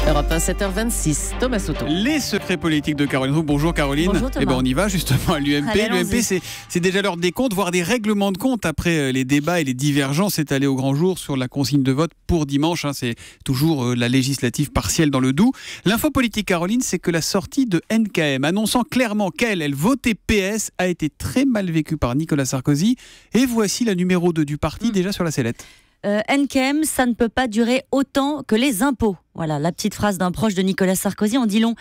Europe 1, 7h26, Thomas Soto. Les secrets politiques de Caroline Roux. Bonjour Caroline. Bonjour Thomas. Eh ben on y va justement à l'UMP. L'UMP, c'est déjà l'heure des comptes, voire des règlements de comptes après les débats et les divergences étalées au grand jour sur la consigne de vote pour dimanche. C'est toujours la législative partielle dans le Doubs. L'info politique, Caroline, c'est que la sortie de NKM, annonçant clairement qu'elle votait PS, a été très mal vécue par Nicolas Sarkozy. Et voici la numéro 2 du parti déjà sur la sellette. NKM, ça ne peut pas durer autant que les impôts. Voilà, la petite phrase d'un proche de Nicolas Sarkozy en dit long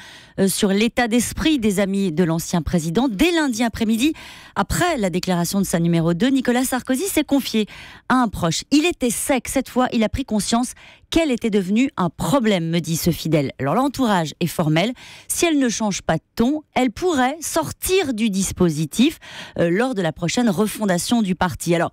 sur l'état d'esprit des amis de l'ancien président. Dès lundi après-midi, après la déclaration de sa numéro 2, Nicolas Sarkozy s'est confié à un proche. Il était sec, cette fois, il a pris conscience qu'elle était devenue un problème, me dit ce fidèle. Alors l'entourage est formel. Si elle ne change pas de ton, elle pourrait sortir du dispositif lors de la prochaine refondation du parti. Alors,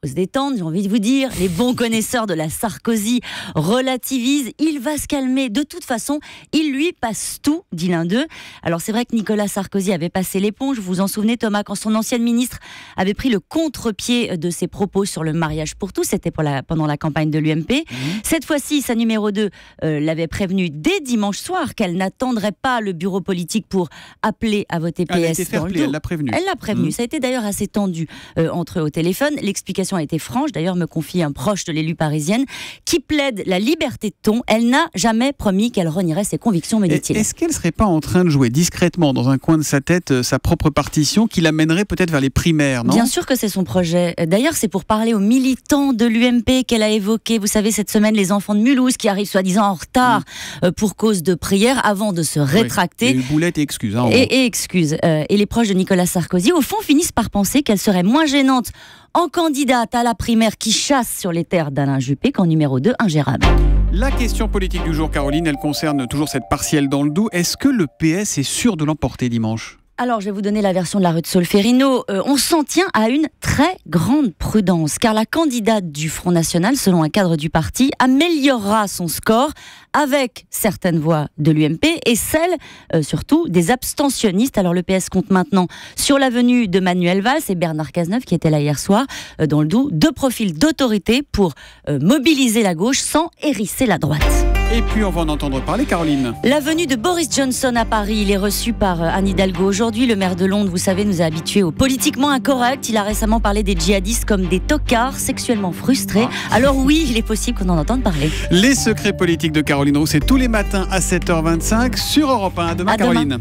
se détendre, j'ai envie de vous dire, les bons connaisseurs de la Sarkozy relativisent, il va se calmer, de toute façon, il lui passe tout, dit l'un d'eux. Alors c'est vrai que Nicolas Sarkozy avait passé l'éponge, vous vous en souvenez Thomas, quand son ancienne ministre avait pris le contre-pied de ses propos sur le mariage pour tous, c'était pendant la campagne de l'UMP. Cette fois-ci, sa numéro 2 l'avait prévenu dès dimanche soir qu'elle n'attendrait pas le bureau politique pour appeler à voter PS. Elle a été fair-play, elle l'a prévenu. Elle l'a prévenu, ça a été d'ailleurs assez tendu entre eux au téléphone. L'explication a été franche, d'ailleurs me confie un proche de l'élu parisienne qui plaide la liberté de ton. Elle n'a jamais promis qu'elle renierait ses convictions, me dit-il. Est-ce qu'elle ne serait pas en train de jouer discrètement dans un coin de sa tête sa propre partition qui l'amènerait peut-être vers les primaires, non ? Bien sûr que c'est son projet. D'ailleurs, c'est pour parler aux militants de l'UMP qu'elle a évoqué. Vous savez, cette semaine, les enfants de Mulhouse qui arrivent soi-disant en retard pour cause de prière avant de se rétracter. Et boulette et excuses. Et excuses. Et les proches de Nicolas Sarkozy, au fond, finissent par penser qu'elle serait moins gênante en candidate à la primaire qui chasse sur les terres d'Alain Juppé qu'en numéro 2, ingérable. La question politique du jour, Caroline, elle concerne toujours cette partielle dans le Doubs. Est-ce que le PS est sûr de l'emporter dimanche ? Alors, je vais vous donner la version de la rue de Solferino. On s'en tient à une très grande prudence, car la candidate du Front National, selon un cadre du parti, améliorera son score avec certaines voix de l'UMP et celles, surtout, des abstentionnistes. Alors, le PS compte maintenant sur la venue de Manuel Valls et Bernard Cazeneuve, qui était là hier soir, dans le Doubs, deux profils d'autorité pour mobiliser la gauche sans hérisser la droite. Et puis on va en entendre parler, Caroline. La venue de Boris Johnson à Paris, il est reçu par Anne Hidalgo. Aujourd'hui, le maire de Londres, vous savez, nous a habitués au politiquement incorrect. Il a récemment parlé des djihadistes comme des tocards sexuellement frustrés. Alors oui, il est possible qu'on en entende parler. Les secrets politiques de Caroline Roux, c'est tous les matins à 7h25 sur Europe 1. À demain, Caroline.